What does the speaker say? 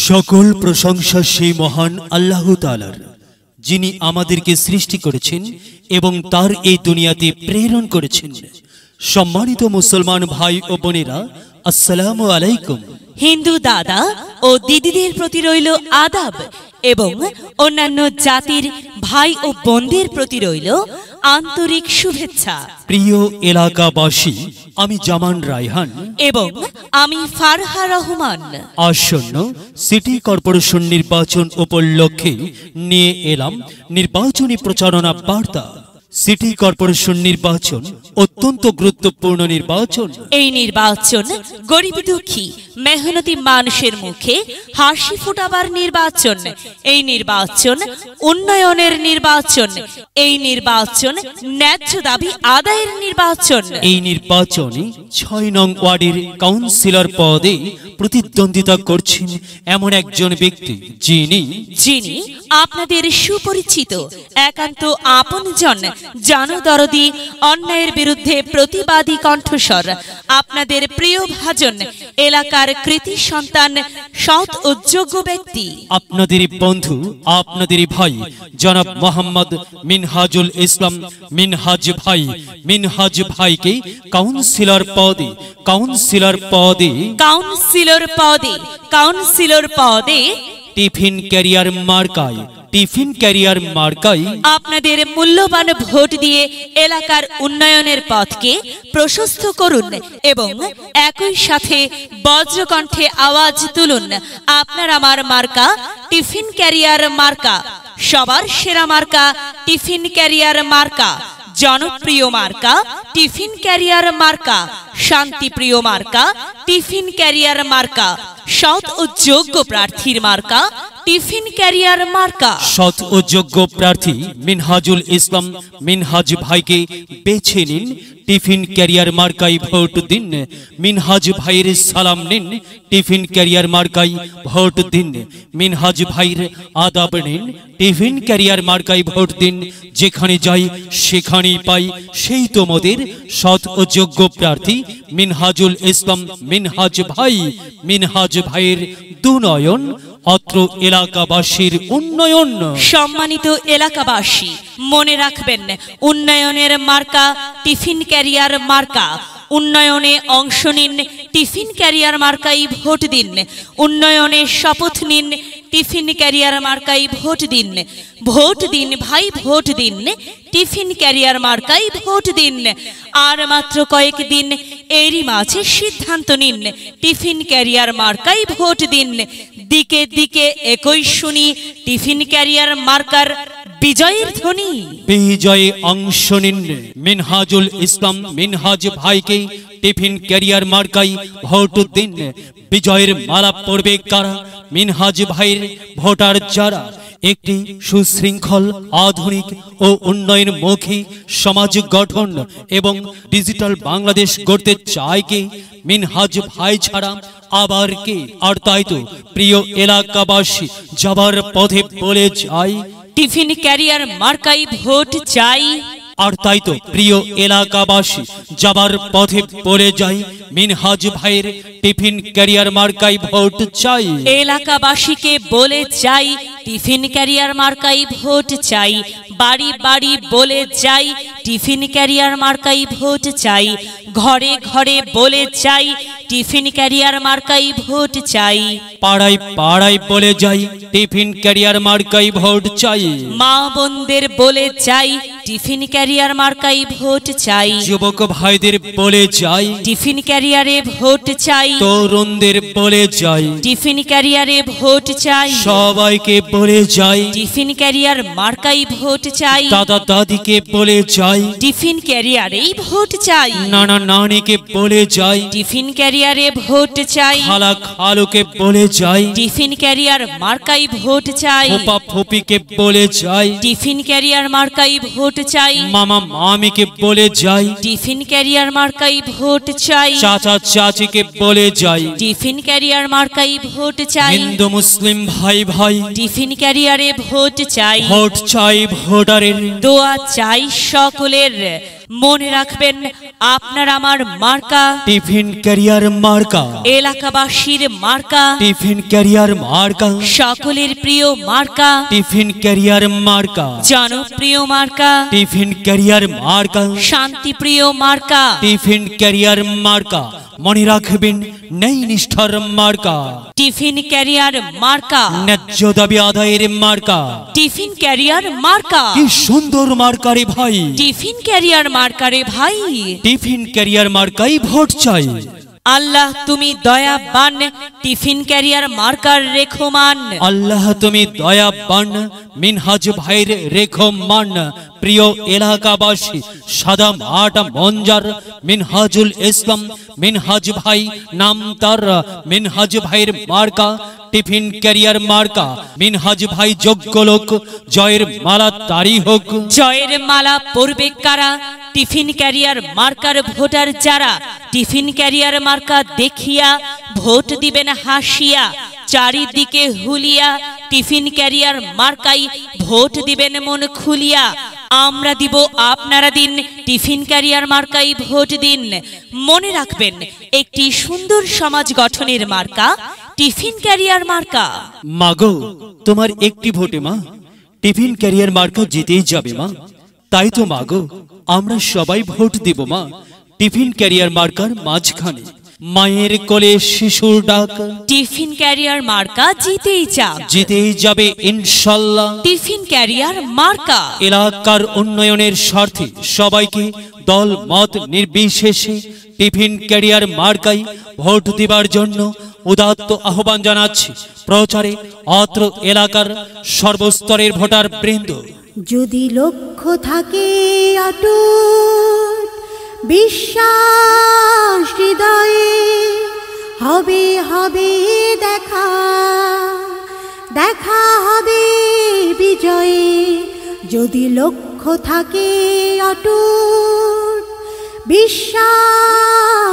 সকল প্রশংসা সেই মহান আল্লাহ তাআলার, যিনি আমাদেরকে সৃষ্টি করেছেন এবং তার এই দুনিয়াতে প্রেরণ করেছেন। সম্মানিত মুসলমান ভাই ও বোনেরা, আসসালামু আলাইকুম। হিন্দু দাদা ও দিদিদের প্রতি রইল আদাব এবং অন্যান্য জাতির ভাই ও বোনদের প্রতি রইল আন্তরিক শুভেচ্ছা। প্রিয় এলাকাবাসী, আমি জামান রায়হান এবং আমি ফারহা রহমান আসন্ন সিটি কর্পোরেশন নির্বাচন উপলক্ষে নিয়ে এলাম নির্বাচনী প্রচারণা বার্তা। সিটি কর্পোরেশন নির্বাচন অত্যন্ত গুরুত্বপূর্ণ নির্বাচন। এই নির্বাচন গরিব দুঃখী মেহনতি মানুষের মুখে হাসি ফোটাবার নির্বাচন। এই নির্বাচন উন্নয়নের নির্বাচন। এই নির্বাচন ন্যায্য দাবি আদায়ের নির্বাচন। এই নির্বাচনে ৬ নং ওয়ার্ডের কাউন্সিলর পদে প্রতিদ্বন্দ্বিতা করছেন এমন একজন ব্যক্তি যিনি আপনাদের সুপরিচিত, একান্ত আপনজন, জনদরদি, অন্যায়ের বিরুদ্ধে প্রতিবাদী কণ্ঠস্বর, আপনাদের প্রিয় ভাজন, এলাকার কৃতি সন্তান, সৎ ও যোগ্য ব্যক্তি, আপনাদের বন্ধু, আপনাদের ভাই জনাব মোহাম্মদ মিনহাজুল ইসলাম মিনহাজ ভাইকে কাউন্সিলর পদে টিফিন ক্যারিয়ার মার্কায় আপনাদের মূল্যবান ভোট দিয়ে এলাকার উন্নয়নের পথকে প্রশস্ত করুন এবং একই সাথে বজ্রকণ্ঠে আওয়াজ তুলুন। আপনার আমার মার্কা টিফিন ক্যারিয়ার মার্কা, সবার সেরা মার্কা টিফিন ক্যারিয়ার মার্কা, জনপ্রিয় মার্কা টিফিন ক্যারিয়ার মার্কা, শান্তিপ্রিয় মার্কা টিফিন ক্যারিয়ার মার্কা, সৎ ও যোগ্য প্রার্থীর মার্কা টিফিন ক্যারিয়ার মার্কা। সৎ ও যোগ্য প্রার্থী মিনহাজুল ইসলাম মিনহাজ ভাইকে বেছে নিন, টিফিন ক্যারিয়ার মার্কায় ভোট দিন। মিনহাজ ভাইয়ের সালাম নিন, টিফিন ক্যারিয়ার মার্কায় ভোট দিন। মিনহাজ ভাইয়ের আদাব নিন, টিফিন ক্যারিয়ার মার্কায় ভোট দিন। যেখানে যাই সেখানেই পাই সেই তোমাদের সৎ ও যোগ্য প্রার্থী মিনহাজুল ইসলাম মিনহাজ ভাইয়ের দুনয়ন, অত্র এলাকাবাসীর উন্নয়ন। সম্মানিত এলাকাবাসী, মনে রাখবেন, উন্নয়নের মার্কা টিফিন ক্যারিয়ার মার্কা। উন্নয়নে অংশ নিন, টিফিন ক্যারিয়ার মার্কাই ভোট দিন। উন্নয়নে শপথ নিন, টিফিন ক্যারিয়ার মার্কাই ভোট দিন। ভোট দিন ভাই, ভোট দিন, টিফিন ক্যারিয়ার মার্কাই ভোট দিন। আর মাত্র কয়েকদিন, এরই মাঝে সিদ্ধান্ত নিন, টিফিন ক্যারিয়ার মার্কাই ভোট দিন। দিকে দিকে একই শুনি টিফিন ক্যারিয়ার মার্কার বিজয়ের ধ্বনি। বিজয়ে অংশ নিন, মিনহাজুল ইসলাম মিনহাজ ভাইকে টিফিন ক্যারিয়ার মার্কাই ভোট দিন। বিজয়ের মালা পড়বে কারা? মিনহাজ ভাইয়ের ভোটার যারা একটি সুশৃঙ্খল, আধুনিক ও উন্নয়নমুখী সমাজ গঠন এবং ডিজিটাল বাংলাদেশ গড়তে চায় কে? মিনহাজ ভাই ছাড়া আবার কে? আর তাই তো প্রিয় এলাকাবাসী, যাবার পথে বলে যাই, টিফিন ক্যারিয়ার মার্কাই ভোট চাই। আর তাই তো প্রিয় এলাকাবাসী, যাবার পথে বলে যাই, মিনহাজ ভাইয়ের টিফিন ক্যারিয়ার মার্কাই ভোট চাই। এলাকাবাসীকে বলে যাই, টিফিন ক্যারিয়ার মার্কাই ভোট চাই। বাড়ি বাড়ি বলে যাই, টিফিন ক্যারিয়ার মার্কাই ভোট চাই। ঘরে ঘরে বলে যাই, টিফিন ক্যারিয়ার মার্কাই ভোট চাই। পাড়ায় পাড়ায় বলে যাই, টিফিন ক্যারিয়ার মার্কাই ভোট চাই। মা বোনদের বলে যাই, টিফিন ক্যারিয়ার মার্কাই ভোট চাই। যুবক ভাইদের বলে যাই, টিফিন ক্যারিয়ারে ভোট চাই। তরুণদের বলে যাই, টিফিন ক্যারিয়ারে ভোট চাই। সবাইকে বলে যাই, টিফিন ক্যারিয়ার মার্কাই ভোট চাই। দাদা দাদিকে বলে যাই, টিফিন ক্যারিয়ারেই ভোট চাই। নানা নানিকে বলে যাই, টিফিন ক্যারিয়ারে ভোট চাই। খালা খালুকে বলে যাই, টিফিন ক্যারিয়ার মার্কাই ভোট চাই। ফুপা ফুপিকে বলে যাই, টিফিন ক্যারিয়ার মার্কাই ভোট চাই। মামা মামিকে বলে যাই, টিফিন ক্যারিয়ার মার্কাই ভোট চাই। চাচা চাচিকে বলে যাই, টিফিন ক্যারিয়ার মার্কাই ভোট চাই। হিন্দু মুসলিম ভাই ভাই, টিফিন ক্যারিয়ারে ভোট চাই। ভোট চাই ভোটারের, দোয়া চাই সকলের। মনে রাখবেন, আপনার আমার মার্কা টিফিন ক্যারিয়ার মার্কা, এলাকাবাসীর মার্কা, টিফিন ক্যারিয়ার মার্কা, সকলের প্রিয় মার্কা, টিফিন ক্যারিয়ার মার্কা, জনপ্রিয় মার্কা, টিফিন ক্যারিয়ার মার্কা, শান্তিপ্রিয় মার্কা, টিফিন ক্যারিয়ার মার্কা। মনে রাখবেন, নেই নিষ্ঠার মার্কা, টিফিন ক্যারিয়ার মার্কা, ন্যায্য দাবি আদায়ের মার্কা। টিফিন ক্যারিয়ার মার্কা, কি সুন্দর মার্কা রে ভাই, টিফিন ক্যারিয়ার মার্কা রে ভাই। টিফিন ক্যারিয়ার মার্কাই ভোট চাই। আল্লাহ তুমি দয়াবান, টিফিন ক্যারিয়ার মার্কার রেখমান। আল্লাহ তুমি দয়াবান, মিনহাজ ভাইয়ের রেখমান। প্রিয় এলাকাবাসী, সাদা মাটা মঞ্জার মিনহাজুল ইসলাম মিনহাজ ভাই, নাম তার মিনহাজ ভাইয়ের মার্কা টিফিন ক্যারিয়ার মার্কা। মিনহাজ ভাই যোগ্য লোক, জয়ের মালা তারি হোক। জয়ের মালা পড়বে কারা? টিফিন ক্যারিয়ার মার্কার ভোটার যারা। টিফিন ক্যারিয়ার মার্কা দেখিয়া ভোট দিবেন হাসিয়া, চারিদিকে হুলিয়া টিফিন ক্যারিয়ার মার্কাই ভোট দিবেন মন খুলিয়া। আমরা দিব, আপনারা দিন, টিফিন ক্যারিয়ার মার্কাই ভোট দিন। মনে রাখবেন, একটি সুন্দর সমাজ গঠনের মার্কা টিফিন ক্যারিয়ার মার্কা। মাগো, তোমার একটি ভোটে মা টিফিন ক্যারিয়ার মার্কা জিতেই যাবে মা। তাই তো মাগো, আমরা সবাই ভোট দেব মা টিফিন ক্যারিয়ার মার্কার মাঝখানে। মায়ের কোলে শিশুর ডাক, টিফিন ক্যারিয়ার মার্কা জিতেই যাক, জিতেই যাবে ইনশাল্লাহ। টিফিন ক্যারিয়ার মার্কা এলাকার উন্নয়নের স্বার্থে সবাইকে দল মত নির্বিশেষে টিফিন ক্যারিয়ার মার্কাই ভোট দেবার জন্য উদাত্ত আহ্বান জানাচ্ছি। প্রচারে অত্র এলাকার সর্বস্তরের ভোটার বৃন্দ। যদি লক্ষ্য থাকে অটুট বিশ্বাস হৃদয়ে, হবে হবে দেখা, দেখা হবে বিজয়ে। যদি লক্ষ্য থাকে অটুট বিশ্বাস